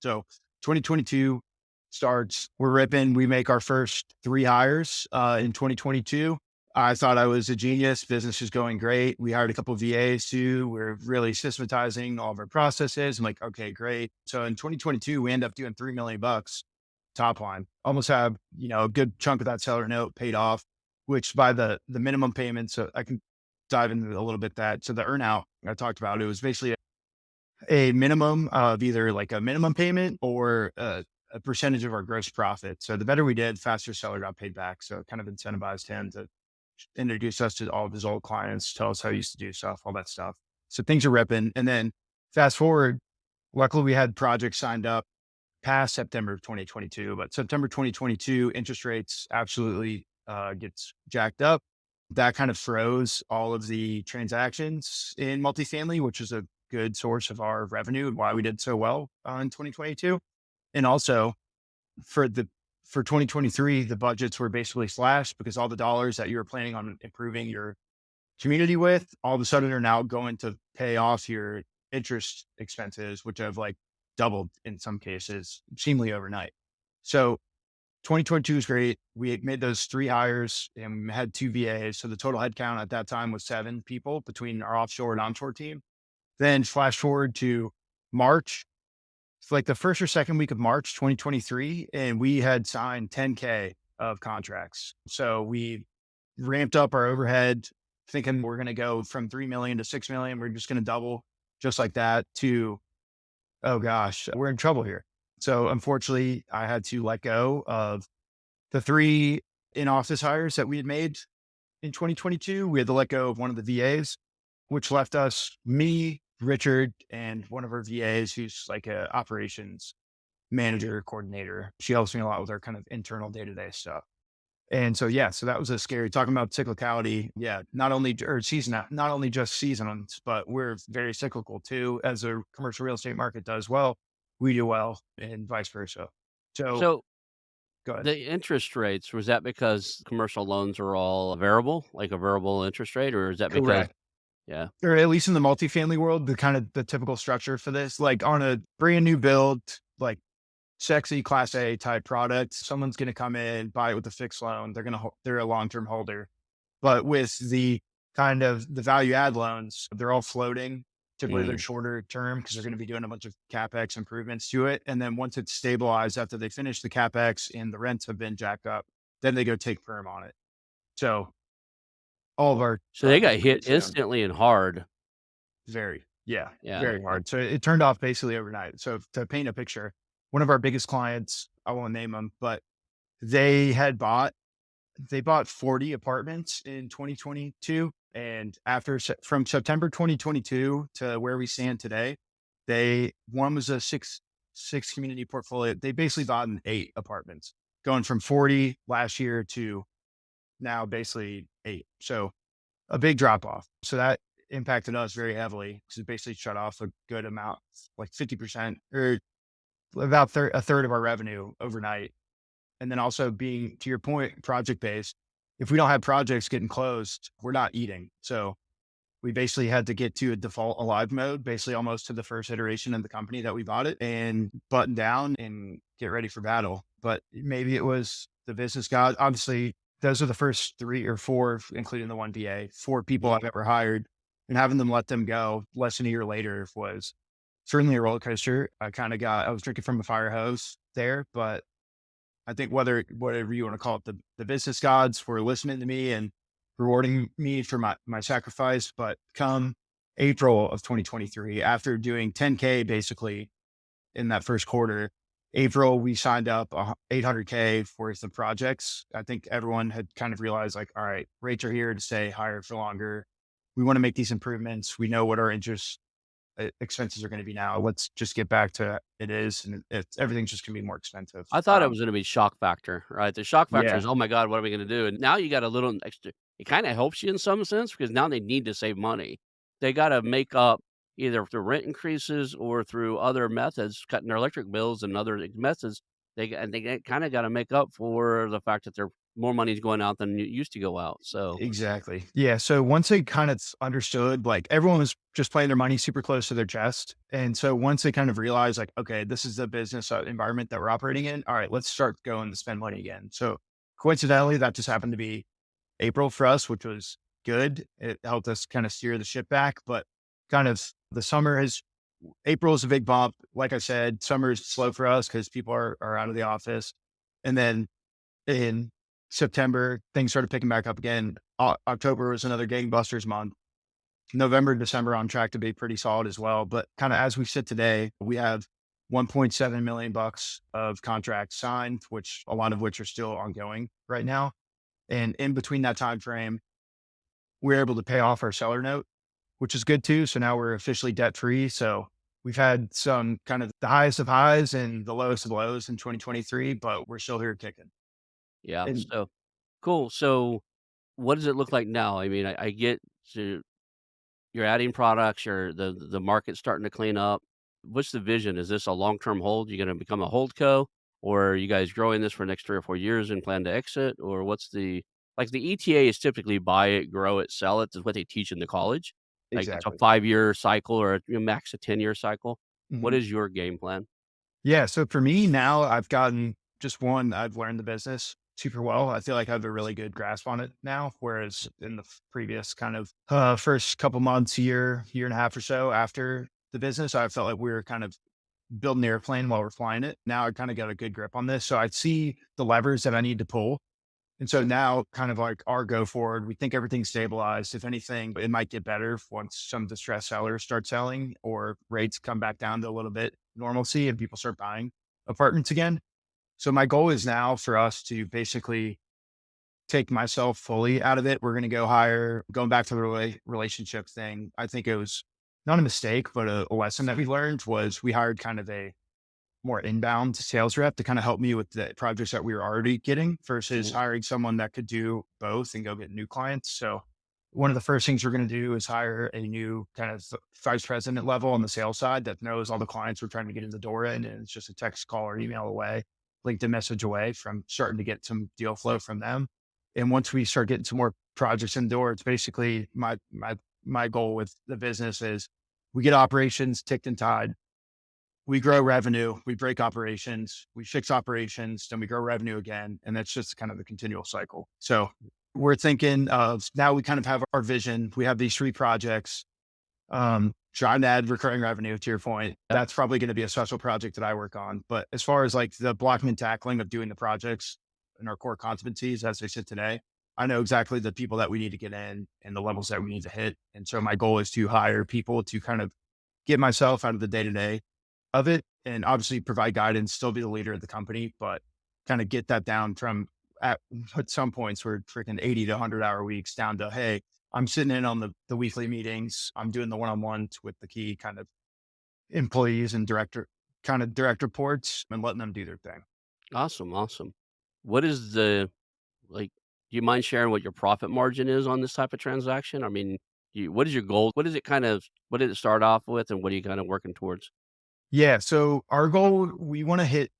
So 2022 starts, we're ripping. We make our first 3 hires in 2022. I thought I was a genius. Business is going great. We hired a couple of VAs too. We're really systematizing all of our processes. I'm like, okay, great. So in 2022, we end up doing 3 million bucks top line. Almost have, a good chunk of that seller note paid off, which by the minimum payment. So I can dive into a little bit that. So the earnout I talked about, it was basically a minimum of either like a minimum payment or a percentage of our gross profit. So the better we did, faster seller got paid back. So it kind of incentivized him to introduce us to all of his old clients, tell us how he used to do stuff, all that stuff. So things are ripping. And then fast forward, luckily we had projects signed up past September of 2022, but September 2022, interest rates absolutely gets jacked up. That kind of froze all of the transactions in multifamily, which is a good source of our revenue and why we did so well in 2022. And also for the for 2023, the budgets were basically slashed because all the dollars that you were planning on improving your community with, all of a sudden are now going to pay off your interest expenses, which have like doubled in some cases, seemingly overnight. So 2022 is great. We had made those 3 hires and we had 2 VAs. So the total headcount at that time was 7 people between our offshore and onshore team. Then flash forward to March, it's like the first or second week of March 2023, and we had signed 10K of contracts. So we ramped up our overhead, thinking we're going to go from 3 million to 6 million. We're just going to double just like that to, oh gosh, we're in trouble here. So unfortunately, I had to let go of the 3 in-office hires that we had made in 2022. We had to let go of one of the VAs, which left us, me, Richard, and one of our VAs who's like a operations manager, coordinator. She helps me a lot with our kind of internal day-to-day stuff. And so, yeah, so that was a scary talking about cyclicality. Yeah, not only or season, not only just seasons, but we're very cyclical too. As a commercial real estate market does well, we do well, and vice versa. So, So go ahead. the interest rates, was that because commercial loans are all variable, like a variable interest rate, or is that because Correct. Yeah. or at least in the multifamily world, the kind of the typical structure for this, like on a brand new build, like sexy class A type product, someone's going to come in, buy it with a fixed loan. They're a long-term holder. But with the kind of the value add loans, they're all floating. Typically they're Mm. shorter term because they're going to be doing a bunch of CapEx improvements to it. And then once it's stabilized after they finish the CapEx and the rents have been jacked up, then they go take perm on it. So all of our So they got projects are hit based on instantly and hard. yeah, Yeah. very hard. So it turned off basically overnight. So to paint a picture, one of our biggest clients, I won't name them, but they had bought they bought 40 apartments in 2022, and from September 2022 to where we stand today, they one was a six community portfolio. They basically bought in 8 apartments, going from 40 last year to now basically 8. So a big drop off. So that impacted us very heavily because it basically shut off a good amount, like 50% or about a third of our revenue overnight. And then also being, to your point, project based, if we don't have projects getting closed, we're not eating. So we basically had to get to a default alive mode, basically almost to the first iteration of the company that we bought it and button down and get ready for battle. But maybe it was the business god. Obviously, those are the first 3 or 4, including the one VA, 4 people I've ever hired, and having them let them go less than a year later was certainly a roller coaster. I was drinking from a fire hose there, but I think whatever you want to call it, the business gods were listening to me and rewarding me for my sacrifice. But come April of 2023, after doing 10K basically in that first quarter, April we signed up 800K worth of projects. I think everyone had kind of realized like, all right, rates are here to stay higher for longer. We want to make these improvements. We know what our interest expenses are going to be now. Let's just get back to it is, and everything's just going to be more expensive. I thought it was gonna be shock factor, right? The shock factor Yeah, is, "Oh my god, what are we gonna do?" And now you got a little extra it kinda helps you in some sense because now they need to save money. They gotta make up either through rent increases or through other methods, cutting their electric bills and other methods. They kinda gotta make up for the fact that there more money is going out than it used to go out, so exactly. Yeah. So once they kind of understood, like everyone was just playing their money super close to their chest. And so once they kind of realized, like, okay, this is the business environment that we're operating in. All right, let's start going to spend money again. So coincidentally, that just happened to be April for us, which was good. It helped us kind of steer the ship back. But kind of the summer has, April is a big bump. Like I said, summer is slow for us because people are out of the office. And then in September, things started picking back up again. October was another gangbusters month. November, December on track to be pretty solid as well. But kind of as we sit today, we have 1.7 million bucks of contracts signed, which a lot of which are still ongoing right now. And in between that time frame, we're able to pay off our seller note, which is good too. So now we're officially debt free. So we've had some kind of the highest of highs and the lowest of lows in 2023, but we're still here kicking. yeah, And so cool. So, what does it look like now? I mean, I get to you're adding products, the market's starting to clean up. What's the vision? Is this a long-term hold? You gonna become a holdco, or are you guys growing this for the next 3 or 4 years and plan to exit? Or what's the like, the ETA is typically buy it, grow it, sell it, is what they teach in the college. Like, it's a exactly. 5-year cycle or max a 10-year cycle. What Mhm. is your game plan? Yeah. So for me now, I've gotten just one, I've learned the business super well. I feel like I have a really good grasp on it now. Whereas in the previous kind of first couple months, year and a half or so after the business, I felt like we were kind of building the airplane while we're flying it. Now I kind of got a good grip on this. So I see the levers that I need to pull. And so now, kind of like our go forward, we think everything's stabilized. If anything, it might get better once some distressed sellers start selling or rates come back down to a little bit normalcy and people start buying apartments again. So my goal is now for us to basically take myself fully out of it. We're going to go hire, going back to the relationship thing. I think it was not a mistake, but a lesson that we learned was we hired kind of a more inbound sales rep to kind of help me with the projects that we were already getting versus Mhm. hiring someone that could do both and go get new clients. So one of the first things we're going to do is hire a new kind of vice president level on the sales side that knows all the clients we're trying to get in the door in. And it's just a text call or email away, LinkedIn message away from starting to get some deal flow from them. And once we start getting some more projects in the door, it's basically my goal with the business is we get operations ticked and tied. We grow revenue, we break operations, we fix operations, then we grow revenue again. And that's just kind of the continual cycle. So we're thinking of now we kind of have our vision. We have these three projects, trying to add recurring revenue to your point. Yep. That's probably going to be a special project that I work on. But as far as like the blocking and tackling of doing the projects and our core competencies as they sit today, I know exactly the people that we need to get in and the levels that we need to hit. And so my goal is to hire people to kind of get myself out of the day to day of it and obviously provide guidance, still be the leader of the company, but kind of get that down from at some points we're freaking 80 to 100-hour weeks down to, hey, I'm sitting in on the weekly meetings. I'm doing the one-on-ones with the key kind of employees and direct reports and letting them do their thing. Awesome, awesome. What is the like, do you mind sharing what your profit margin is on this type of transaction? I mean, what is your goal? What is it kind of what did it start off with, and what are you kind of working towards? Yeah. So our goal, we want to hit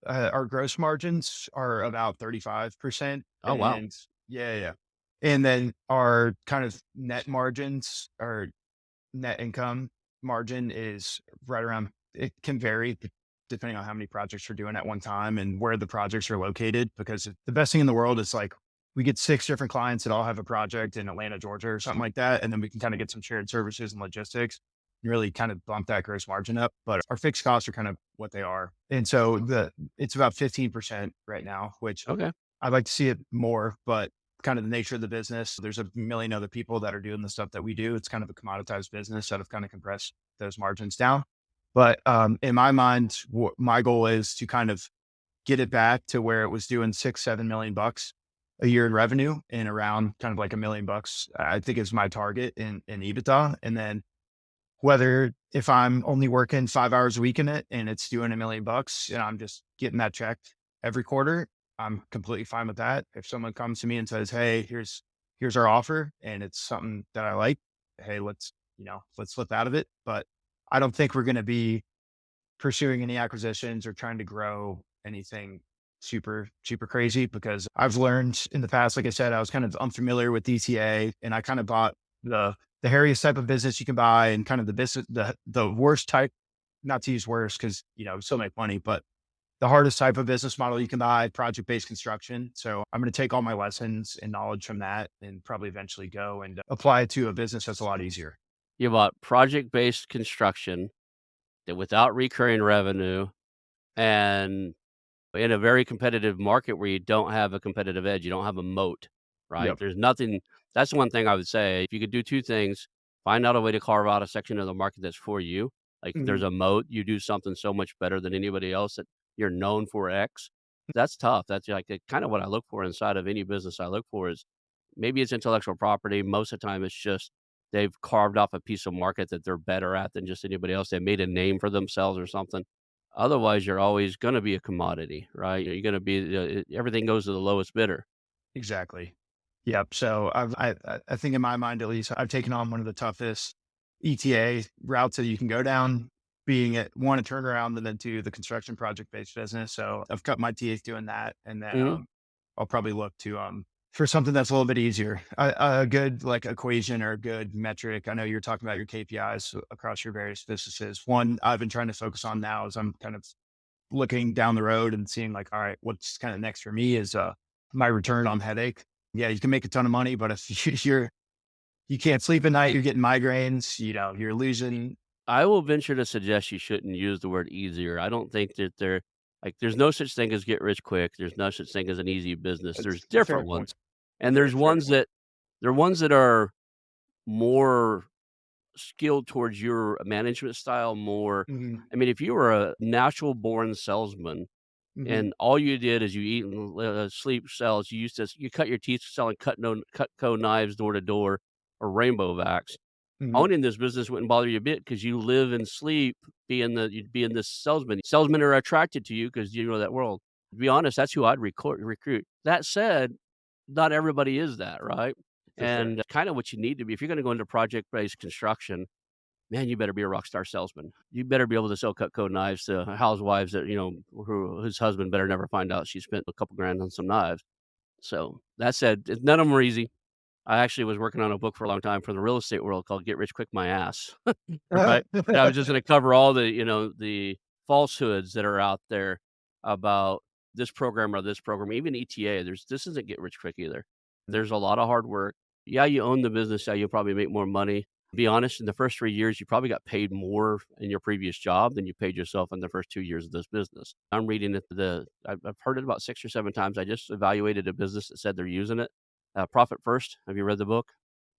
our gross margins are about 35%. Oh, wow. And yeah, yeah. And then our kind of net margins or net income margin is right around, it can vary depending on how many projects you're doing at one time and where the projects are located. Because the best thing in the world is like we get six different clients that all have a project in Atlanta, Georgia, or something like that. And then we can kind of get some shared services and logistics and really kind of bump that gross margin up. But our fixed costs are kind of what they are. And so it's about 15% right now, which Okay. I'd like to see it more, but kind of the nature of the business. There's a million other people that are doing the stuff that we do. It's kind of a commoditized business that have kind of compressed those margins down. But in my mind, my goal is to kind of get it back to where it was doing 6, 7 million bucks a year in revenue and around kind of like $1 million, I think is my target in EBITDA. And then whether if I'm only working 5 hours a week in it and it's doing $1 million and I'm just getting that checked every quarter, I'm completely fine with that. If someone comes to me and says, "Hey, here's our offer," and it's something that I like, hey, let's flip out of it. But I don't think we're going to be pursuing any acquisitions or trying to grow anything super crazy because I've learned in the past, like I said, I was kind of unfamiliar with DTA and I kind of bought the the hairiest type of business you can buy and kind of the business the worst type, not to use worst because still make money, but the hardest type of business model you can buy, project-based construction. So I'm going to take all my lessons and knowledge from that and probably eventually go and apply it to a business that's a lot easier. You bought project-based construction that without recurring revenue and in a very competitive market where you don't have a competitive edge, you don't have a moat, right? Yep. There's nothing that's the one thing I would say. If you could do 2 things, find out a way to carve out a section of the market that's for you. Like, if Mhm. there's a moat, you do something so much better than anybody else that you're known for X. That's tough. That's, like, kind of what I look for inside of any business I look for is maybe it's intellectual property. Most of the time, it's just they've carved off a piece of market that they're better at than just anybody else. They made a name for themselves or something. Otherwise, you're always gonna be a commodity, right? You're gonna be everything goes to the lowest bidder. Exactly. Yep. So I think in my mind at least, I've taken on one of the toughest ETA routes that you can go down, being it one a turnaround and then two the construction project based business. So I've cut my teeth doing that, and then Mhm. I'll probably look to for something that's a little bit easier, a good like equation or a good metric. I know you're talking about your KPIs across your various businesses. One I've been trying to focus on now is I'm kind of looking down the road and seeing like, all right, what's kind of next for me is my return on headache. Yeah, you can make a ton of money, but if you can't sleep at night, you're getting migraines, you're losing. I will venture to suggest you shouldn't use the word easier. I don't think that there's no such thing as get rich quick. There's no such thing as an easy business. It's There's a fair different point. ones. And Fair, there's fair ones point. that there are ones that are more skilled towards your management style more. Hmm. I mean, if you were a natural born salesman Hmm. and all you did is you eat and sleep sells. You cut your teeth selling Cutco knives door to door or rainbow vacs. Hmm. Owning this business wouldn't bother you a bit because you live and sleep you'd be in this salesman. Salesmen are attracted to you because you know that world. To be honest, that's who I'd recruit. That said, not everybody is that, right? For sure. And kind of what you need to be if you're going to go into project based construction, man, you better be a rock star salesman. You better be able to sell Cutco knives to housewives that, whose husband better never find out she spent a couple grand on some knives. So, that said, none of them are easy. I actually was working on a book for a long time for the real estate world called Get Rich Quick My Ass, right? And I was just gonna cover all the, the falsehoods that are out there about this program or this program, even ETA. This isn't get rich quick either. There's a lot of hard work. Yeah, you own the business, yeah, you'll probably make more money. Be honest, in the first 3 years, you probably got paid more in your previous job than you paid yourself in the first 2 years of this business. I'm reading it I've heard it about 6 or 7 times. I just evaluated a business that said they're using it. Profit First, have you read the book?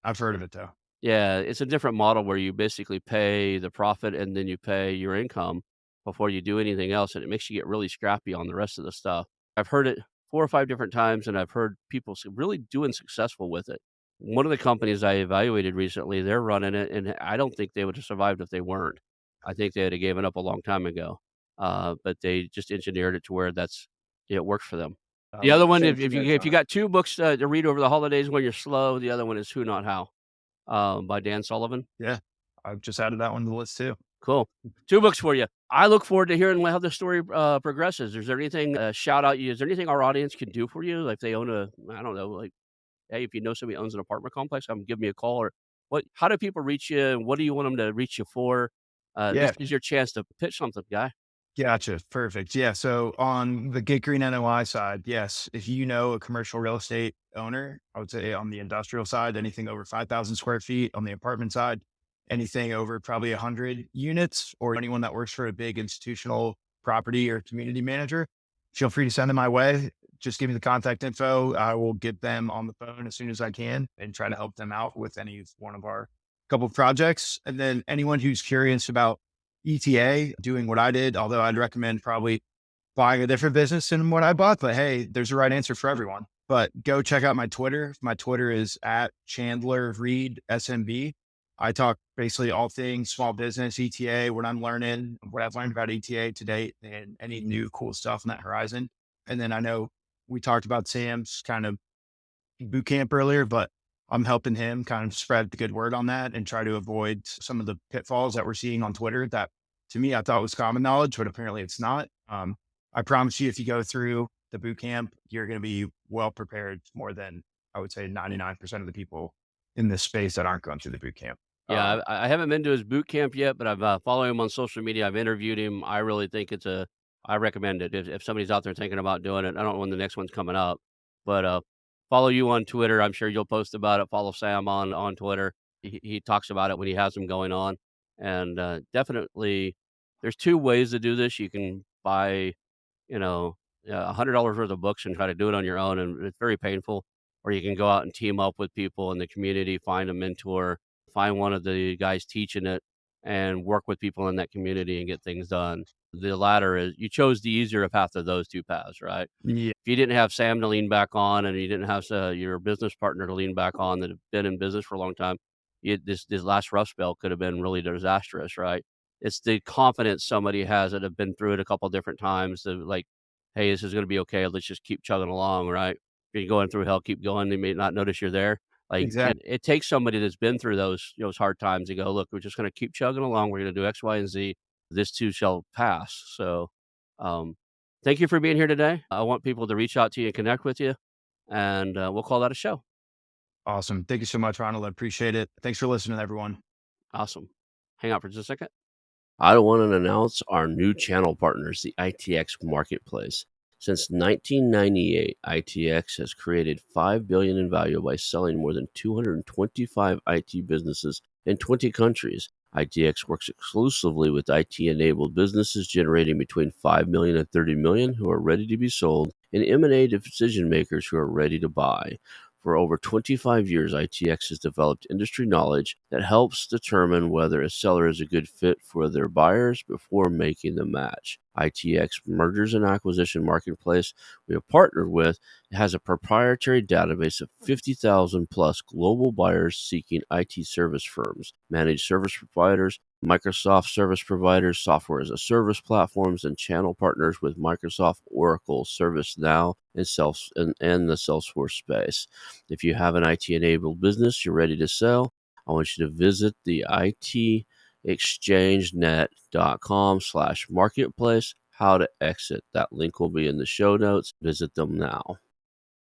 I've heard of it though. Yeah, it's a different model where you basically pay the profit and then you pay your income before you do anything else, and it makes you get really scrappy on the rest of the stuff. I've heard it 4 or 5 different times, and I've heard people really doing successful with it. One of the companies I evaluated recently, they're running it, and I don't think they would have survived if they weren't. I think they would have given up a long time ago, but they just engineered it to where it works for them. The other one, Same if thing if you that if you got 2 books to read over the holidays when you're slow, the other one is Who Not How, by Dan Sullivan. yeah, I've just added that one to the list too. Cool. 2 books for you. I look forward to hearing how the story, progresses. Is there anything, shout out you is there anything our audience can do for you? Like, if they own I don't know, like, hey, if you know somebody owns an apartment complex, have 'em give me a call, or how do people reach you, and what do you want them to reach you for? This Yeah. is your chance to pitch something, guy. Gotcha. Perfect. Yeah. So on the Get Green NOI side, yes, if you know a commercial real estate owner, I would say on the industrial side, anything over 5,000 square feet, on the apartment side, anything over probably 100 units, or anyone that works for a big institutional property or community manager, feel free to send them my way. Just give me the contact info. I will get them on the phone as soon as I can and try to help them out with any one of our couple of projects. And then anyone who's curious about ETA, doing what I did, although I'd recommend probably buying a different business than what I bought. But hey, there's a right answer for everyone. But go check out my Twitter. My Twitter is at Chandler Reed SMB. I talk basically all things small business, ETA, what I'm learning, what I've learned about ETA to date, and any new cool stuff on that horizon. And then I know we talked about Sam's kind of boot camp earlier, but I'm helping him kind of spread the good word on that and try to avoid some of the pitfalls that we're seeing on Twitter that to me I thought was common knowledge, but apparently it's not. I promise you, if you go through the boot camp, you're going to be well prepared more than I would say 99% of the people in this space that aren't going through the boot camp. Yeah, I haven't been to his boot camp yet, but I've, following him on social media. I've interviewed him. I really think I recommend it if somebody's out there thinking about doing it. I don't know when the next one's coming up, but, follow you on Twitter. I'm sure you'll post about it. Follow Sam on Twitter. He talks about it when he has them going on, and, definitely there's 2 ways to do this. You can buy, you know, $100 worth of books and try to do it on your own, and it's very painful. Or you can go out and team up with people in the community, find a mentor, find one of the guys teaching it, and work with people in that community and get things done. The latter is you chose the easier path of those 2 paths, right? Yeah, If you didn't have Sam to lean back on, and you didn't have your business partner to lean back on that have been in business for a long time, this last rough spell could have been really disastrous, right? It's the confidence somebody has that have been through it a couple different times, to like, hey, this is going to be okay. Let's just keep chugging along, right? If you're going through hell, keep going. They may not notice you're there. Like exactly. it takes somebody that's been through those hard times to go, look, we're just going to keep chugging along. We're going to do X, Y, and Z. This too shall pass. So, um, thank you for being here today. I want people to reach out to you and connect with you, and we'll call that a show. Awesome. Thank you so much, Ronald. I appreciate it. Thanks for listening, everyone. Awesome. Hang out for just a second. I want to announce our new channel partners, the ITX Marketplace. Since 1998, ITX has created $5 billion in value by selling more than 225 IT businesses in 20 countries. ITX works exclusively with IT-enabled businesses generating between $5 million and $30 million who are ready to be sold, and M&A decision makers who are ready to buy. For over 25 years, ITX has developed industry knowledge that helps determine whether a seller is a good fit for their buyers before making the match. ITX Mergers and Acquisition Marketplace we have partnered with has a proprietary database of 50,000 plus global buyers seeking IT service firms, managed service providers, Microsoft service providers, software as a service platforms, and channel partners with Microsoft, Oracle, ServiceNow, and the Salesforce space. If you have an IT-enabled business you're ready to sell, I want you to visit the itexchangenet.com/marketplace. How to exit. That link will be in the show notes. Visit them now.